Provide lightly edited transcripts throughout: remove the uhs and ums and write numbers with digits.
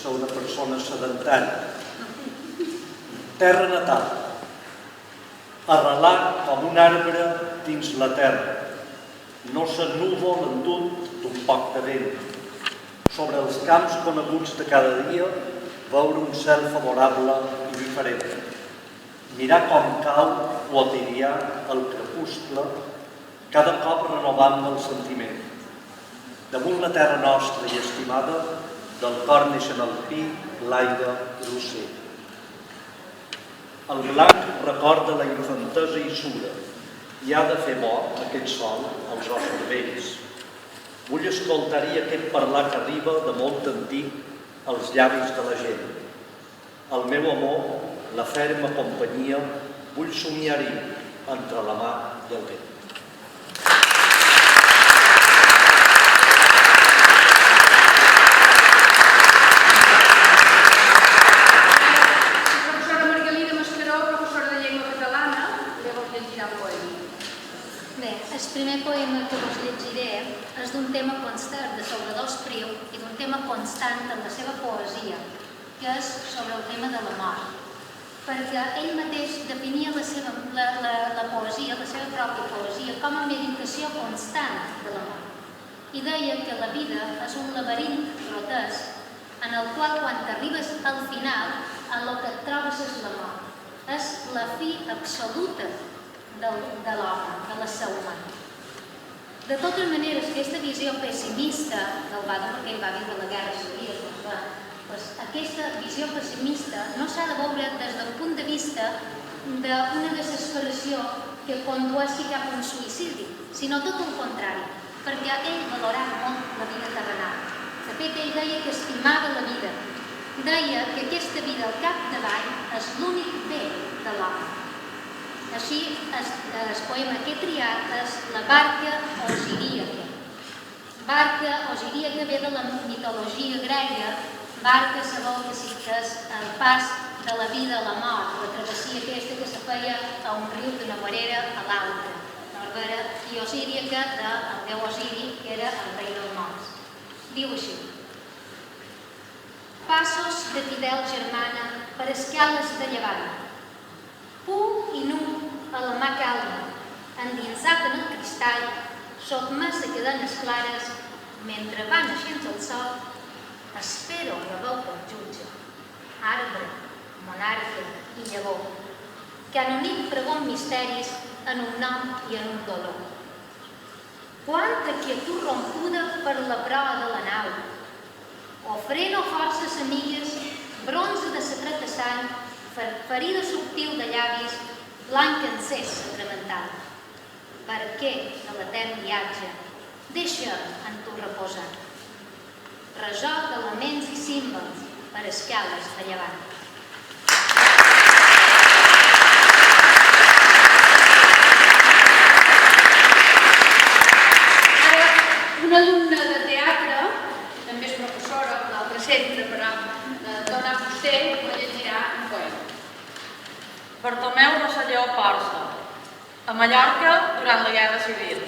sou una persona sedentària. Terra natal. Arrelat com un arbre dins la terra. No s'ennúvol endut d'un poc de vent. Sobre els camps coneguts de cada dia, veure un cel favorable i diferent. Mirar com cau quotidià el crepuscle, cada cop renovant el sentiment. Damunt la terra nostra i estimada, del cor neixen el pi, l'aire i l'ocell. El blanc recorda la infantesa i sura, i ha de fer bo aquest sol als ossos vells. Vull escoltar-hi aquest parlar que arriba de molt antic als llavis de la gent. El meu amor, la ferma companyia, vull somiar-hi entre la mar i el vent. Professora Margalida Mascaró, professora de llengua catalana, li vol llegir el poema. Bé, el primer poema que vos llegiré és d'un tema constant de Salvador Espriu i d'un tema constant en la seva poesia, que és sobre el tema de la mort. Perquè ell mateix definia la poesia, la seva pròpia poesia, com a meditació constant de la mort. I deia que la vida és un laberint grotesc en el qual, quan arribes al final, en el que et trobes és la mort. És la fi absoluta de l'home, de l'ésser humà. De totes maneres, aquesta visió pessimista del Badu, perquè ell va viure la guerra civil, aquesta visió pessimista no s'ha de veure des del punt de vista d'una desesperació que condueixi cap a un suïcidi, sinó tot el contrari, perquè ell valorava molt la vida terrenal. De fet, ell deia que estimava la vida. Deia que aquesta vida al capdavall és l'únic bé de l'home. Així, el poema que he triat és la barca osiríaca. Barca osiríaca ve de la mitologia grega. Barca, sabeu que sí que és el pas de la vida a la mort, la travessia aquesta que se feia a un riu d'una marera a l'altra. Norbera i osíriaca del déu Osiri, que era el rei dels morts. Diu així: passos de fidel germana per escales de llevant, pur i nu a la mà calma, endinsat en el cristall, sotmès a cadenes clares, mentre va naixent el sol, espero la veu del jutge, arbre, monarca i llavor, que han unit pregons misteris en un nom i en un dolor. Quanta quietud rompuda per la proa de la nau, ofreno forces amigues, bronze de secreta sang, ferida subtil de llavis, blanc encès sacramental. Per què a l'etern viatge deixa en tu reposar? Resol de laments i símbols per escales de llevant. Ara, una alumna de teatre, també és professora a l'altre centre, però dona a vostè, me llegirà un poema. Bartomeu Rosselló Porça, a Mallorca durant la Guerra Civil.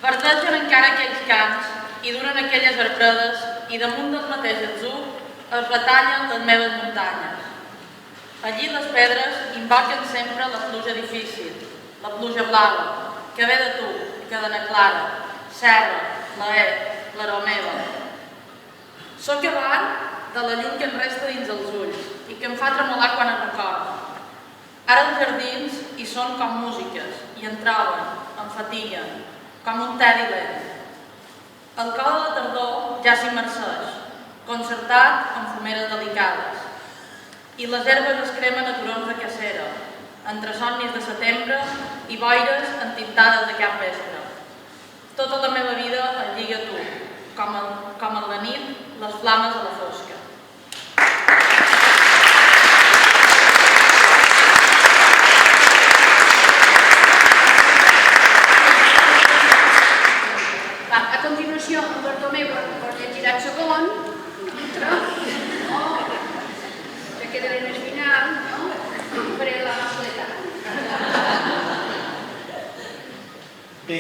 Verdegen encara aquells camps i duren aquelles arpredes i damunt del mateix atzur es retallen les meves muntanyes. Allí les pedres invoquen sempre la pluja difícil, la pluja blava, que ve de tu, cadena clara, serra, l'aró meva. Soc avant de la llum que em resta dins els ulls i que em fa tremolar quan em recordo. Ara els jardins hi són com músiques i en troben, em fatiguen, com un tedi lent. El cor de la tardor ja s'immerseix, concertat amb fumeres delicades, i les herbes es cremen a turons de cacera, entre somnis de setembre i boires entintades de cap vespre. Tota la meva vida es lliga a tu, com en la nit les flames a la fosca. A continuació, en Bartomeu vos llegirà el segon, que quedaré en el final, i faré la completat. Bé,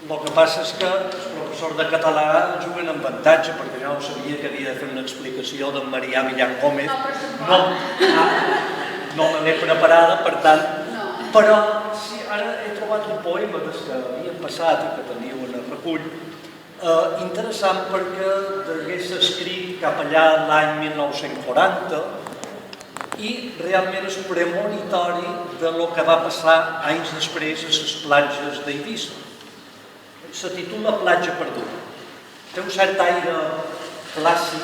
El que passa és que els professors de català juguen amb avantatge, perquè jo no sabia que havia de fer una explicació d'en Marià Millán Gómez. No me l'he preparada, per tant... Però sí, ara he trobat un poema des que havia passat i que teniu en el recull, interessant perquè l'hagués escrit cap allà l'any 1940 i realment és premonitori de lo que va passar anys després a les platges d'Eivissa. Se titula Platja perduda. Té un cert aire clàssic,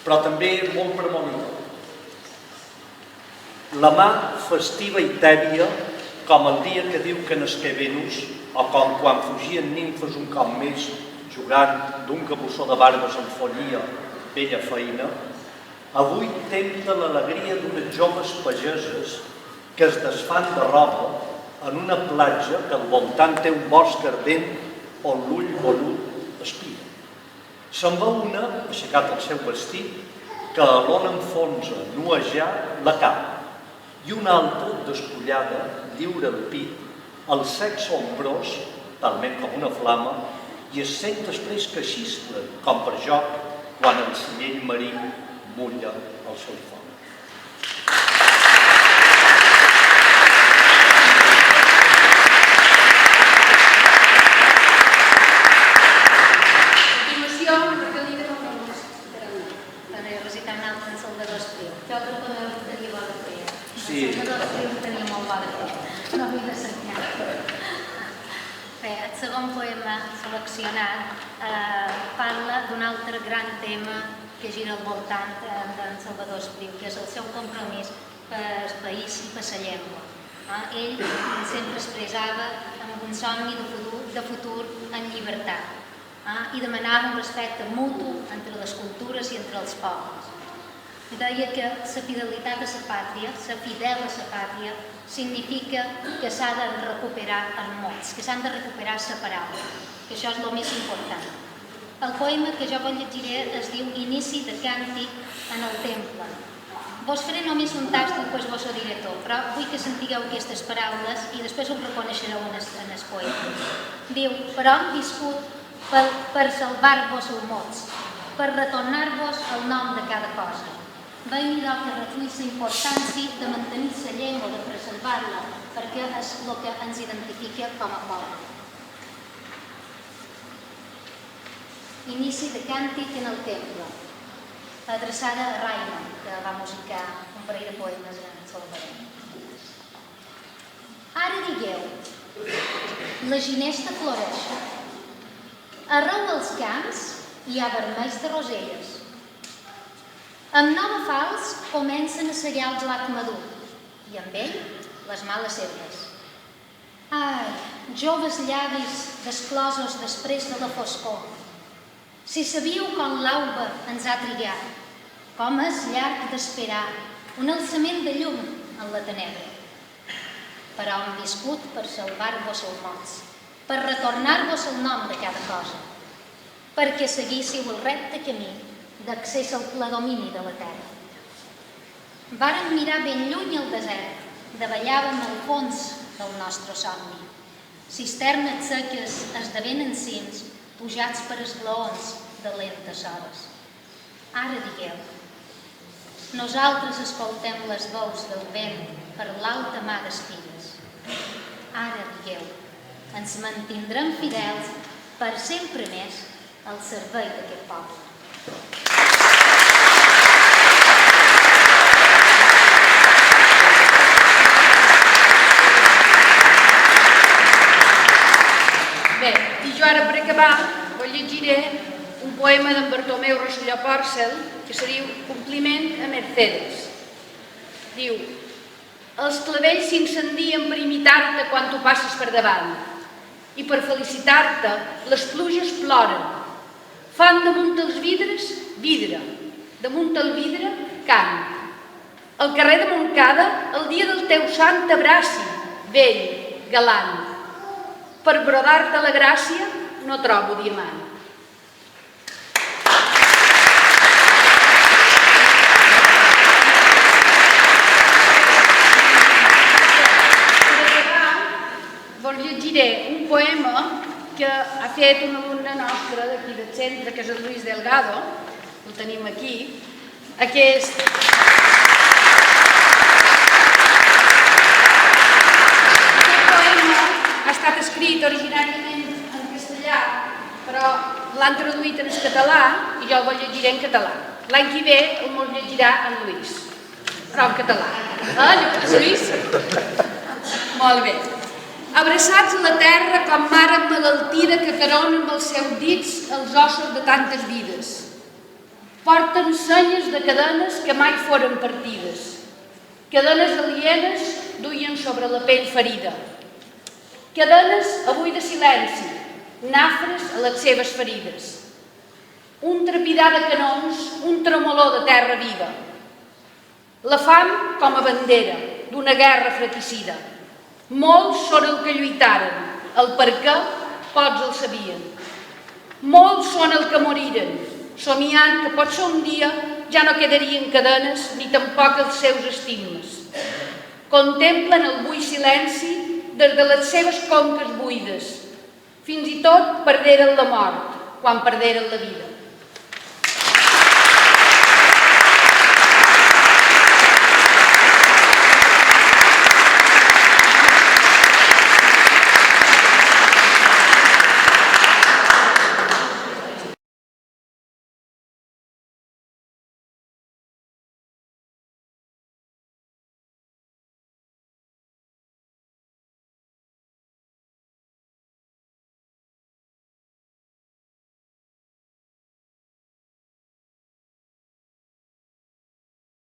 però també molt premonitori. La mà festiva i tèbia, com el dia que diu que nasqué Venus, o com quan fugien nimfes un cop més jugant d'un cabussó de barbes en follia, bella feina, avui tempta l'alegria d'unes joves pageses que es desfan de roba en una platja que al voltant té un bosc ardent on l'ull volut espia. Se'n va una, aixecat el seu vestit, que a l'ona enfonsa, nuejar, la capa, i una altra, despullada, lliure el pit, el sexe ombrós, talment com una flama, i es sent després que xiscla, com per joc, quan el cinyell marí mulla el seu foc. El segon poema seleccionat parla d'un altre gran tema que gira al voltant d'en Salvador Espriu, que és el seu compromís pel país i per la llengua. Ell sempre expressava amb un somni de futur en llibertat i demanava un respecte mutu entre les cultures i entre els pobles. Deia que la fidelitat a la pàtria, la fidel a la pàtria, significa que s'ha de recuperar els mots, que s'han de recuperar la paraula, que això és el més important. El poema que jo vos llegiré es diu Inici de càntic en el temple. Vos faré només un tast i després vos ho diré tot, però vull que sentigueu aquestes paraules i després ho reconeixereu en el poema. Diu, però hem viscut per salvar-vos els mots, per retornar-vos el nom de cada cosa. Veiem idò que recull la importància de mantenir la llengua, de preservar-la, perquè és el que ens identifica com a poble. Inici de càntic en el temple, adreçada a Raimon, que va musicar un parell de poemes en salvadorenc. Ara digueu, la ginesta floreix. Arreu els camps hi ha vermells de roselles. Amb nova fals comencen a segar el blat madur i amb ell les males herbes. Ai, joves llavis desclosos després de la foscor. Si sabíeu com l'alba ens ha trigat, com és llarg d'esperar un alçament de llum en la tenebra. Però hem viscut per salvar-vos els mots, per retornar-vos el nom de cada cosa, perquè seguíssiu el recte camí d'accés al ple domini de la terra. Vàrem mirar ben lluny el desert, davallàvem al fons del nostre somni. Cisternes seques esdevenen cims, pujats per esglaons de lentes hores. Ara digueu, nosaltres escoltem les veus del vent per l'alta mà d'espigues. Ara digueu, ens mantindrem fidels per sempre més al servei d'aquest poble. Bé, i jo ara per acabar us llegiré un poema d'en Bartomeu Rosselló Pòrcel que se diu Compliment a Mercedes. Diu, els clavells s'incendien per imitar-te quan tu passes per davant i per felicitar-te les pluges ploren. Fan damunt els vidres, vidre, damunt el vidre, cant. Al carrer de Montcada, el dia del teu sant t'abraci, vell, galant. Per brodar-te la gràcia no trobo diamant. Per acabar, vos llegiré llegiré un poema que ha fet un alumne nostre d'aquí del centre, que és el Luis Delgado, el tenim aquí. Aquest poema ha estat escrit originàriament en castellà, però l'han traduït en català i jo el llegiré en català. L'any que ve el mos llegirà en Lluís, però en català. Lluís? Molt bé. Abraçats a la terra com mare emmalaltida que carona amb els seus dits els ossos de tantes vides. Porten senyes de cadenes que mai foren partides. Cadenes alienes duien sobre la pell ferida. Cadenes avui de silenci, nafres a les seves ferides. Un trepidar de canons, un tremolor de terra viva. La fam com a bandera d'una guerra fratricida. Molts són el que lluitaren, el per què pocs el sabien. Molts són el que moriren, somiant que potser un dia ja no quedarien cadenes ni tampoc els seus estigmes. Contemplen el buit silenci des de les seves conques buides. Fins i tot perderen la mort quan perderen la vida.